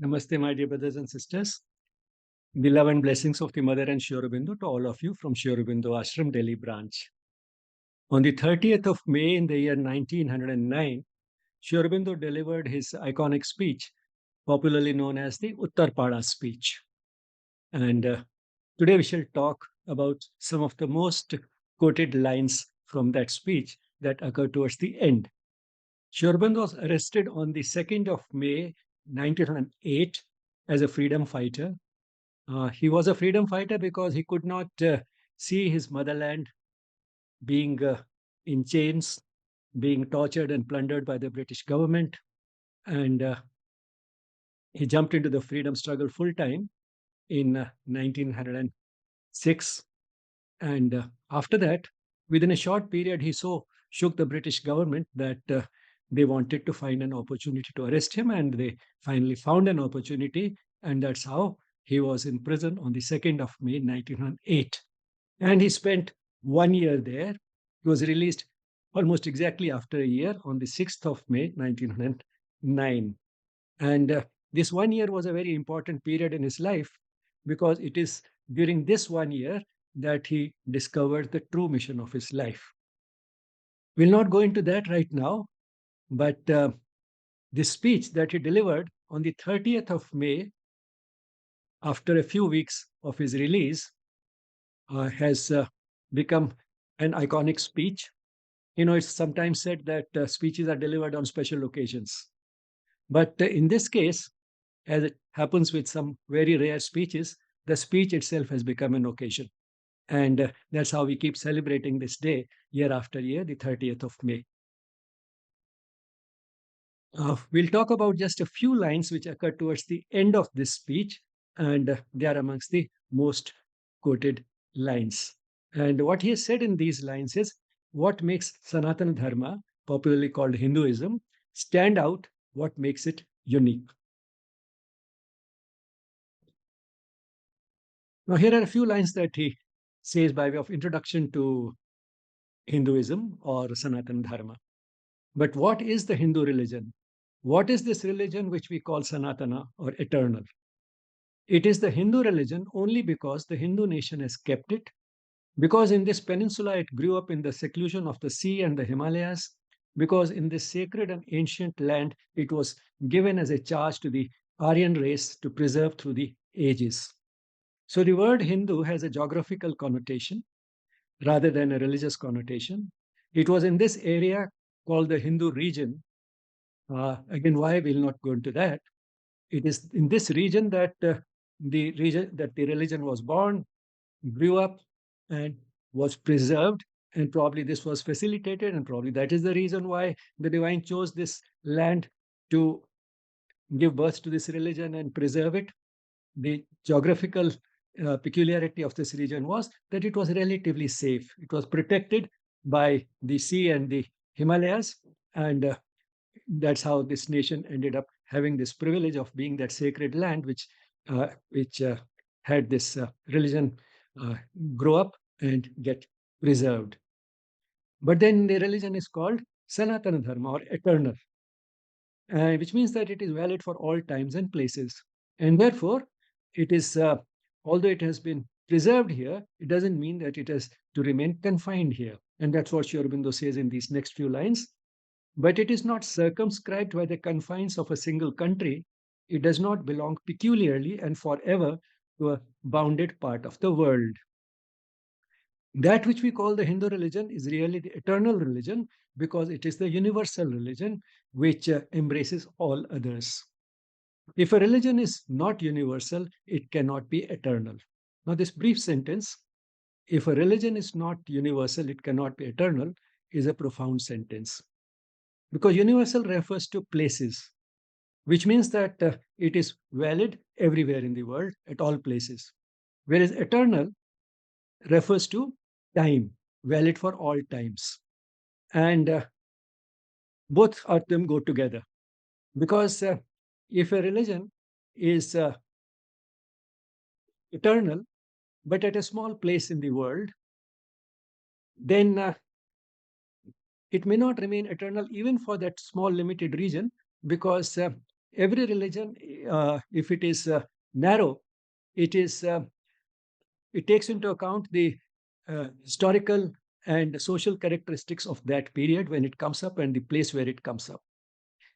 Namaste, my dear brothers and sisters. The love and blessings of the Mother and Sri Aurobindo to all of you from Sri Aurobindo Ashram, Delhi branch. On the 30th of May in the year 1909, Sri Aurobindo delivered his iconic speech, popularly known as the Uttarpara Speech. And today we shall talk about some of the most quoted lines from that speech that occur towards the end. Sri Aurobindo was arrested on the 2nd of May 1908 as a freedom fighter. He was a freedom fighter because he could not see his motherland being in chains, being tortured and plundered by the British government. And he jumped into the freedom struggle full time in 1906. And after that, within a short period, he so shook the British government that they wanted to find an opportunity to arrest him. And they finally found an opportunity. And that's how he was in prison on the 2nd of May 1908. And he spent 1 year there. He was released almost exactly after a year on the 6th of May 1909. And this 1 year was a very important period in his life because it is during this 1 year that he discovered the true mission of his life. We'll not go into that right now, but this speech that he delivered on the 30th of May, after a few weeks of his release, has become an iconic speech. It's sometimes said that speeches are delivered on special occasions. But in this case, as it happens with some very rare speeches, the speech itself has become an occasion. And that's how we keep celebrating this day year after year, the 30th of May. We'll talk about just a few lines which occur towards the end of this speech, and they are amongst the most quoted lines. And what he has said in these lines is what makes Sanatana Dharma, popularly called Hinduism, stand out, what makes it unique. Now, here are a few lines that he says by way of introduction to Hinduism or Sanatana Dharma. But what is the Hindu religion? What is this religion which we call Sanatana or eternal? It is the Hindu religion only because the Hindu nation has kept it, because in this peninsula it grew up in the seclusion of the sea and the Himalayas, because in this sacred and ancient land it was given as a charge to the Aryan race to preserve through the ages. So the word Hindu has a geographical connotation rather than a religious connotation. It was in this area called the Hindu region. Again, why we'll not go into that. It is in this region that the religion was born, grew up, and was preserved. And probably this was facilitated, and probably that is the reason why the divine chose this land to give birth to this religion and preserve it. The geographical peculiarity of this region was that it was relatively safe. It was protected by the sea and the Himalayas, and that's how this nation ended up having this privilege of being that sacred land which had this religion grow up and get preserved. But then the religion is called Sanatana Dharma or eternal, which means that it is valid for all times and places. And therefore, it is, although it has been preserved here, it doesn't mean that it has to remain confined here. And that's what Sri Aurobindo says in these next few lines. But it is not circumscribed by the confines of a single country. It does not belong peculiarly and forever to a bounded part of the world. That which we call the Hindu religion is really the eternal religion because it is the universal religion which embraces all others. If a religion is not universal, it cannot be eternal. Now, this brief sentence, if a religion is not universal, it cannot be eternal, is a profound sentence. Because universal refers to places, which means that it is valid everywhere in the world, at all places. Whereas eternal refers to time, valid for all times. And both of them go together. Because if a religion is eternal, but at a small place in the world, then it may not remain eternal even for that small limited region because every religion, if it is narrow, it is it takes into account the historical and social characteristics of that period when it comes up and the place where it comes up.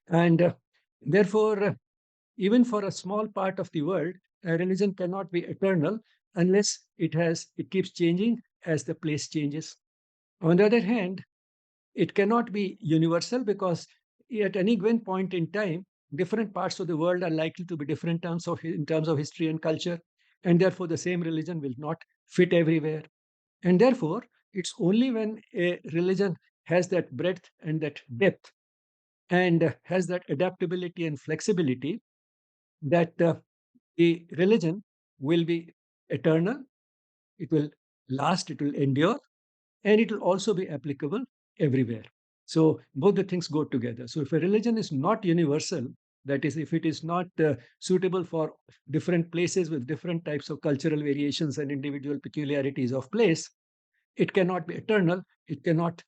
And therefore, even for a small part of the world, a religion cannot be eternal unless it keeps changing as the place changes. On the other hand, it cannot be universal because at any given point in time, different parts of the world are likely to be different in terms of history and culture, and therefore the same religion will not fit everywhere. And therefore, it's only when a religion has that breadth and that depth and has that adaptability and flexibility that the religion will be eternal, it will last, it will endure, and it will also be applicable everywhere. So both the things go together. So if a religion is not universal, that is, if it is not suitable for different places with different types of cultural variations and individual peculiarities of place, it cannot be eternal, it cannot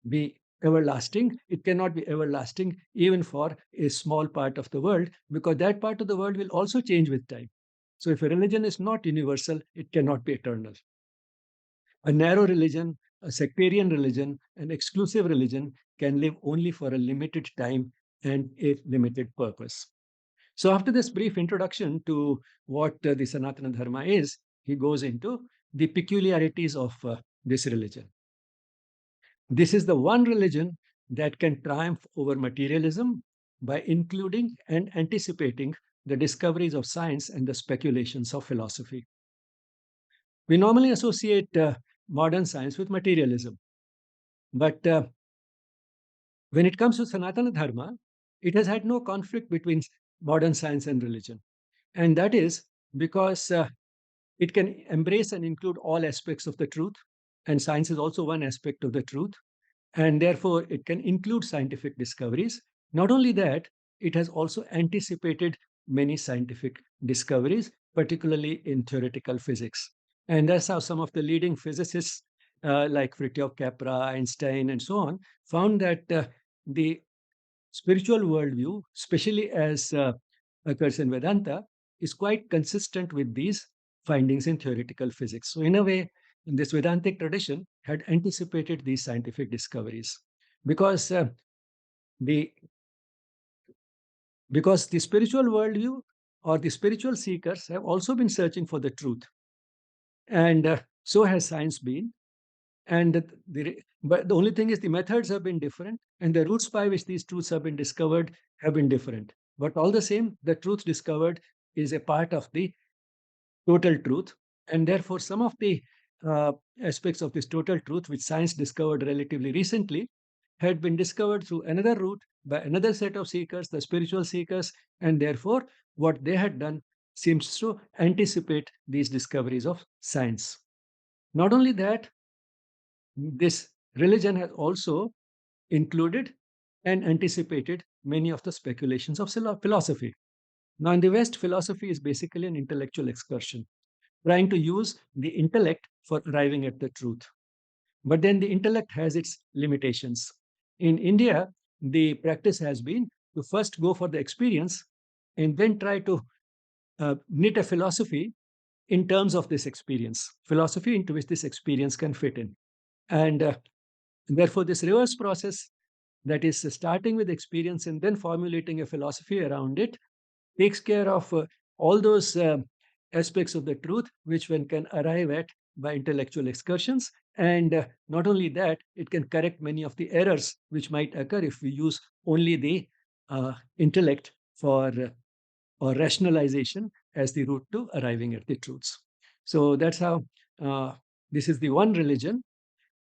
be everlasting. It cannot be everlasting even for a small part of the world, because that part of the world will also change with time. So if a religion is not universal, it cannot be eternal. A narrow religion, a sectarian religion, an exclusive religion can live only for a limited time and a limited purpose. So, after this brief introduction to what the Sanatana Dharma is, he goes into the peculiarities of this religion. This is the one religion that can triumph over materialism by including and anticipating the discoveries of science and the speculations of philosophy. We normally associate modern science with materialism, but when it comes to Sanatana Dharma, it has had no conflict between modern science and religion. And that is because it can embrace and include all aspects of the truth, and science is also one aspect of the truth, and therefore it can include scientific discoveries. Not only that, it has also anticipated many scientific discoveries, particularly in theoretical physics. And that's how some of the leading physicists, like Fritjof Capra, Einstein, and so on, found that the spiritual worldview, especially as occurs in Vedanta, is quite consistent with these findings in theoretical physics. So, in a way, this Vedantic tradition had anticipated these scientific discoveries because the the spiritual worldview or the spiritual seekers have also been searching for the truth, and so has science been. And but the only thing is the methods have been different, and the routes by which these truths have been discovered have been different. But all the same, the truth discovered is a part of the total truth, and therefore some of the uh, aspects of this total truth, which science discovered relatively recently, had been discovered through another route by another set of seekers, the spiritual seekers, and therefore what they had done seems to anticipate these discoveries of science. Not only that, this religion has also included and anticipated many of the speculations of philosophy. Now, in the West, philosophy is basically an intellectual excursion, trying to use the intellect for arriving at the truth. But then the intellect has its limitations. In India, the practice has been to first go for the experience and then try to knit a philosophy in terms of this experience, philosophy into which this experience can fit in. And therefore, this reverse process, that is starting with experience and then formulating a philosophy around it, takes care of all those aspects of the truth which one can arrive at by intellectual excursions. And not only that, it can correct many of the errors which might occur if we use only the intellect for or rationalization as the route to arriving at the truths. So that's how uh, this is the one religion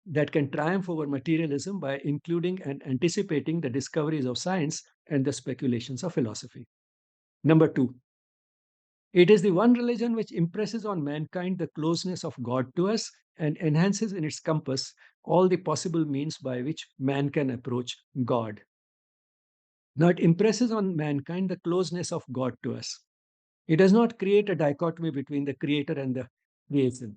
that can triumph over materialism by including and anticipating the discoveries of science and the speculations of philosophy. Number two, it is the one religion which impresses on mankind the closeness of God to us and enhances in its compass all the possible means by which man can approach God. Now, it impresses on mankind the closeness of God to us. It does not create a dichotomy between the creator and the creation.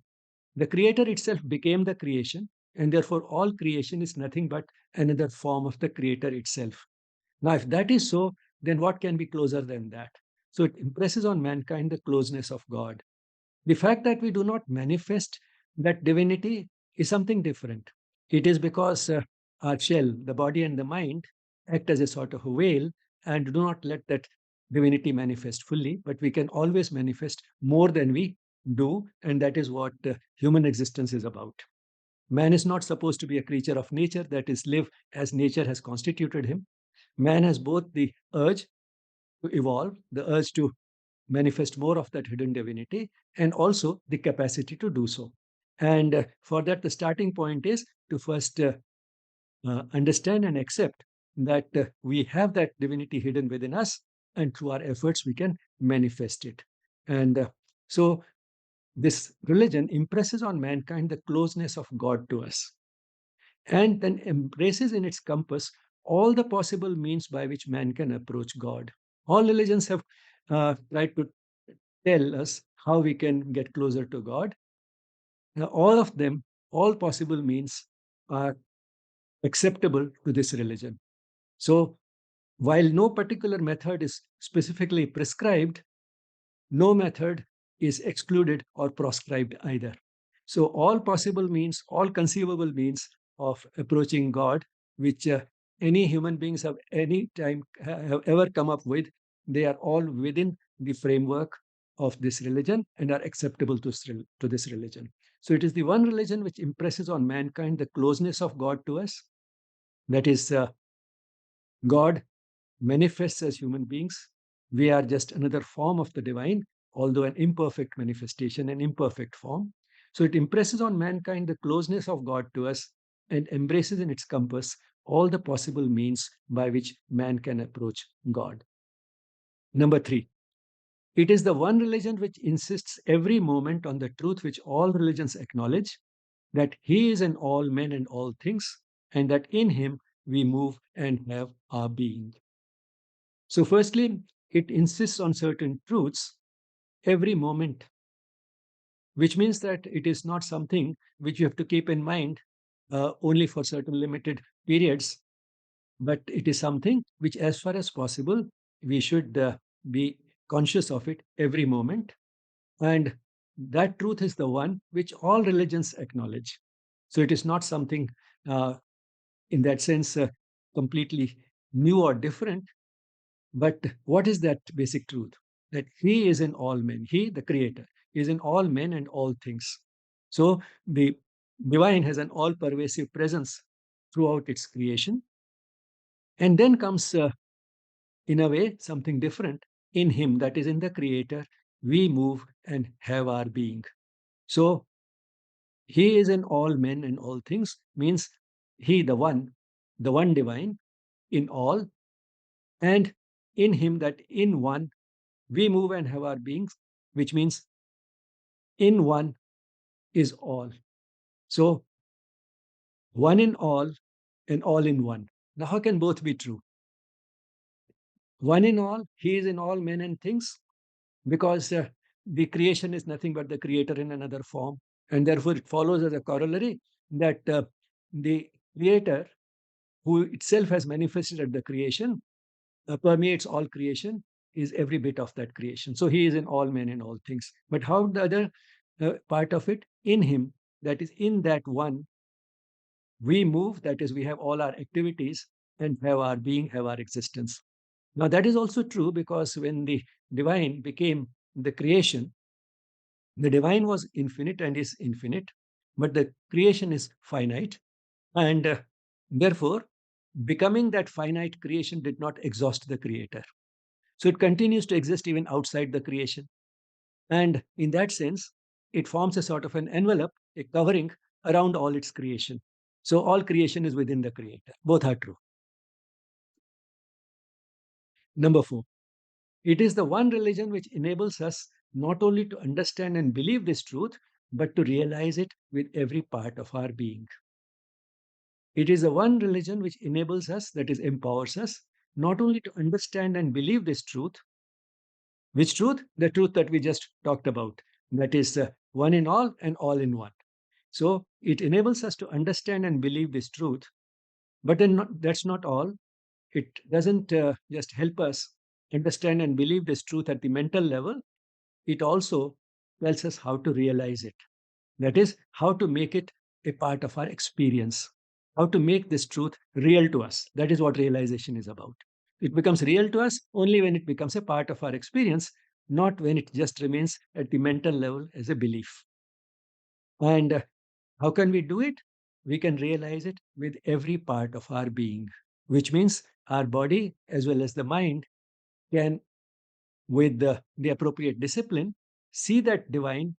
The creator itself became the creation, and therefore all creation is nothing but another form of the creator itself. Now, if that is so, then what can be closer than that? So it impresses on mankind the closeness of God. The fact that we do not manifest that divinity is something different. It is because our shell, the body and the mind, act as a sort of a veil and do not let that divinity manifest fully, but we can always manifest more than we do, and that is what human existence is about. Man is not supposed to be a creature of nature, that is, live as nature has constituted him. Man has both the urge to evolve, the urge to manifest more of that hidden divinity, and also the capacity to do so. And for that, the starting point is to first understand and accept that we have that divinity hidden within us, and through our efforts, we can manifest it. And so, this religion impresses on mankind the closeness of God to us, and then embraces in its compass all the possible means by which man can approach God. All religions have tried to tell us how we can get closer to God. Now, all of them, all possible means are acceptable to this religion. So, while no particular method is specifically prescribed, no method is excluded or proscribed either. So, all possible means, all conceivable means of approaching God, which any human beings have any time have ever come up with, they are all within the framework of this religion and are acceptable to this religion. So, it is the one religion which impresses on mankind the closeness of God to us. That is, God manifests as human beings. We are just another form of the divine, although an imperfect manifestation, an imperfect form. So it impresses on mankind the closeness of God to us and embraces in its compass all the possible means by which man can approach God. Number three, it is the one religion which insists every moment on the truth which all religions acknowledge, that He is in all men and all things, and that in Him we move and have our being. So, firstly, it insists on certain truths every moment, which means that it is not something which you have to keep in mind only for certain limited periods, but it is something which, as far as possible, we should be conscious of it every moment. And that truth is the one which all religions acknowledge. So, it is not something in that sense completely new or different. But what is that basic truth? That He is in all men. He, the Creator, is in all men and all things. So the divine has an all pervasive presence throughout its creation. And then comes, in a way, something different. In Him, that is in the Creator, we move and have our being. So He is in all men and all things means He, the one divine, in all, and in Him, that in one, we move and have our beings, which means in one is all. So, one in all and all in one. Now, how can both be true? One in all, He is in all men and things, because the creation is nothing but the Creator in another form. And therefore, it follows as a corollary that the Creator, who itself has manifested at the creation, permeates all creation, is every bit of that creation. So He is in all men and all things. But how the other part of it? In Him, that is in that one, we move, that is, we have all our activities and have our being, have our existence. Now, that is also true because when the divine became the creation, the divine was infinite and is infinite, but the creation is finite. And therefore, becoming that finite creation did not exhaust the creator. So it continues to exist even outside the creation. And in that sense, it forms a sort of an envelope, a covering around all its creation. So all creation is within the creator. Both are true. Number four, it is the one religion which enables us not only to understand and believe this truth, but to realize it with every part of our being. It is the one religion which enables us, that is, empowers us, not only to understand and believe this truth. Which truth? The truth that we just talked about. That is one in all and all in one. So it enables us to understand and believe this truth. But then that's not all. it doesn't just help us understand and believe this truth at the mental level, it also tells us how to realize it. That is, how to make it a part of our experience, how to make this truth real to us. That is what realization is about. It becomes real to us only when it becomes a part of our experience, not when it just remains at the mental level as a belief. And how can we do it? We can realize it with every part of our being, which means our body as well as the mind can, with the appropriate discipline, see that divine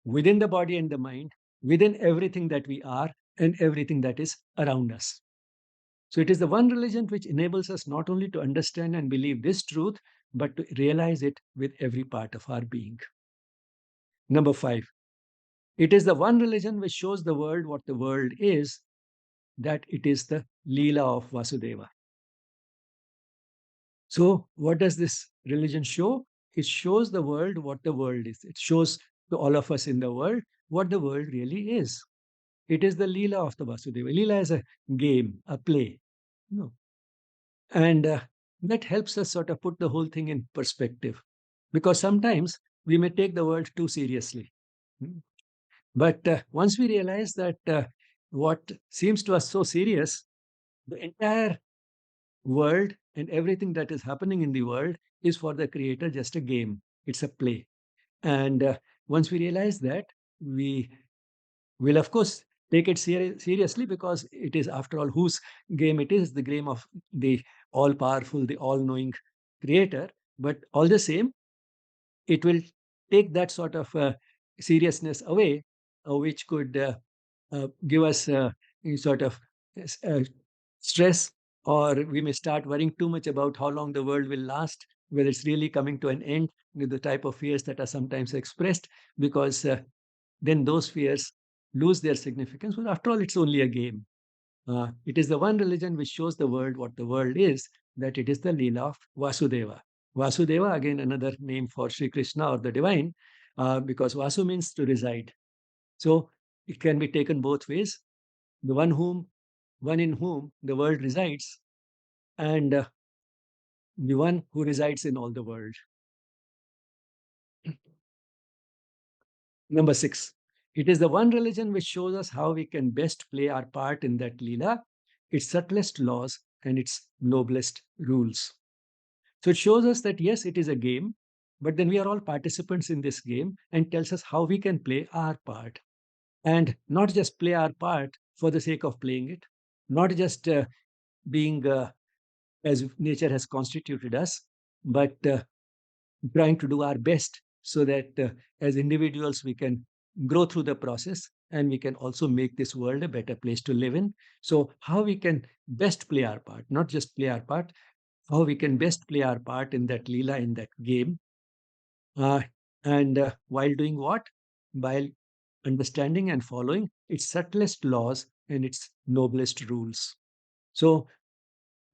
within the body and the mind, within everything that we are and everything that is around us. So it is the one religion which enables us not only to understand and believe this truth, but to realize it with every part of our being. Number 5, it is the one religion which shows the world what the world is, that it is the Leela of Vasudeva. So, what does this religion show? It shows the world what the world is. It shows to all of us in the world what the world really is. It is the Leela of the Vasudeva. Leela is a game, a play. No. And that helps us sort of put the whole thing in perspective. Because sometimes we may take the world too seriously. Hmm. But once we realize that what seems to us so serious, the entire world and everything that is happening in the world is for the creator just a game. It's a play. And once we realize that, we will, of course, take it seriously, because it is, after all, whose game it is, the game of the all powerful, the all knowing creator. But all the same, it will take that sort of seriousness away, which could give us a sort of uh, stress, or we may start worrying too much about how long the world will last, whether it's really coming to an end, with the type of fears that are sometimes expressed, because then those fears lose their significance. Well, after all, it's only a game. It is the one religion which shows the world what the world is, that it is the Leela of Vasudeva. Vasudeva, again, another name for Sri Krishna or the divine, because Vasu means to reside. So it can be taken both ways. The one in whom the world resides, and the one who resides in all the world. Number 6, it is the one religion which shows us how we can best play our part in that Leela, its subtlest laws and its noblest rules. So it shows us that yes, it is a game, but then we are all participants in this game, and tells us how we can play our part. And not just play our part for the sake of playing it, not just being as nature has constituted us, but trying to do our best, so that as individuals we can grow through the process, and we can also make this world a better place to live in. So, how we can best play our part, not just play our part, how we can best play our part in that Leela, in that game. Uh, and while doing what? While understanding and following its subtlest laws and its noblest rules. So,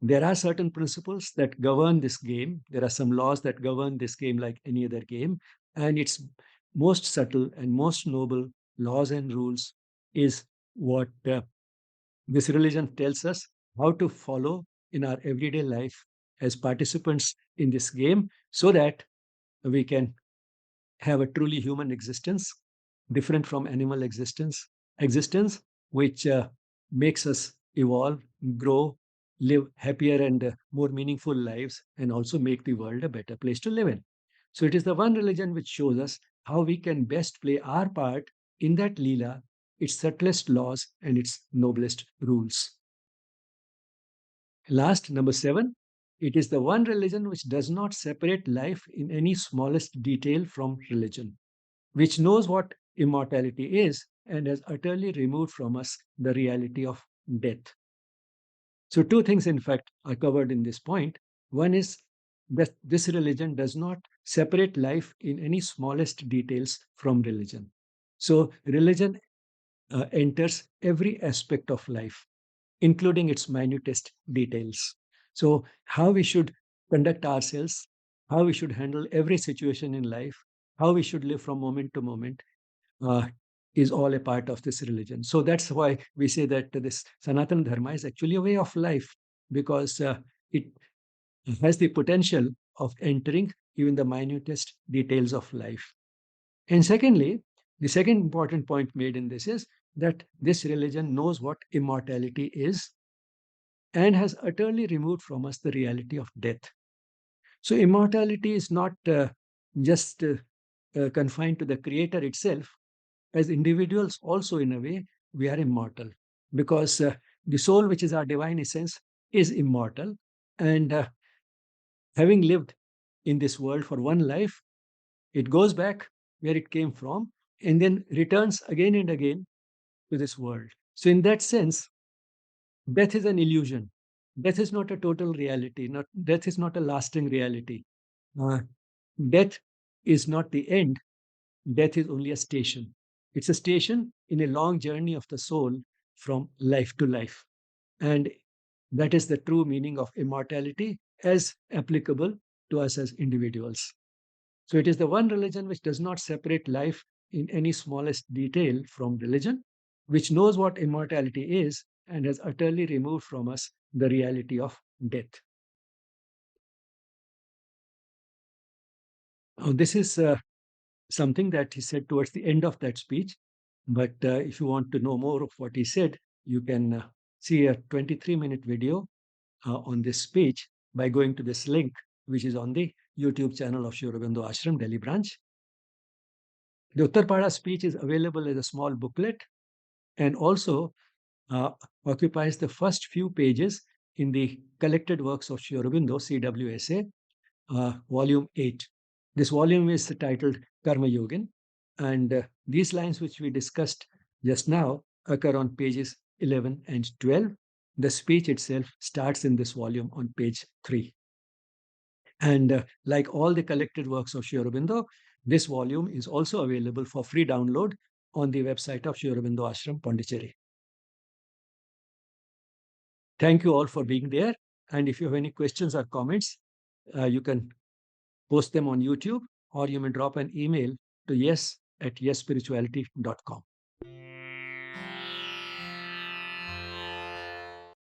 there are certain principles that govern this game. There are some laws that govern this game like any other game. And its most subtle and most noble laws and rules is what this religion tells us how to follow in our everyday life as participants in this game, so that we can have a truly human existence, different from animal existence, which makes us evolve, grow, live happier and more meaningful lives, and also make the world a better place to live in. So it is the one religion which shows us how we can best play our part in that Leela, its subtlest laws and its noblest rules. Last, number 7, it is the one religion which does not separate life in any smallest detail from religion, which knows what immortality is and has utterly removed from us the reality of death. So, two things, in fact, are covered in this point. One is that this religion does not separate life in any smallest details from religion. So, religion enters every aspect of life, including its minutest details. So, how we should conduct ourselves, how we should handle every situation in life, how we should live from moment to moment, uh, is all a part of this religion. So that's why we say that this Sanatana Dharma is actually a way of life. because it has the potential of entering even the minutest details of life. And secondly, the second important point made in this is that this religion knows what immortality is and has utterly removed from us the reality of death. So, immortality is not just confined to the Creator itself. As individuals, also in a way, we are immortal because the soul, which is our divine essence, is immortal. And having lived in this world for one life, it goes back where it came from and then returns again and again to this world. So, in that sense, death is an illusion. Death is not a total reality. Not death is not a lasting reality. Uh, Death is not the end. Death is only a station. It's a station in a long journey of the soul from life to life. And that is the true meaning of immortality as applicable to us as individuals. So it is the one religion which does not separate life in any smallest detail from religion, which knows what immortality is and has utterly removed from us the reality of death. This is something that he said towards the end of that speech. But if you want to know more of what he said, you can see a 23-minute video on this speech by going to this link, which is on the YouTube channel of Sri Aurobindo Ashram, Delhi branch. The Uttarpara speech is available as a small booklet and also uh, occupies the first few pages in the Collected Works of Sri Aurobindo, CWSA, volume 8. This volume is titled Karma Yogin, and these lines which we discussed just now occur on pages 11 and 12. The speech itself starts in this volume on page 3. And like all the collected works of Sri Aurobindo, this volume is also available for free download on the website of Sri Aurobindo Ashram, Pondicherry. Thank you all for being there. And if you have any questions or comments, you can post them on YouTube, or you may drop an email to yes@yesspirituality.com.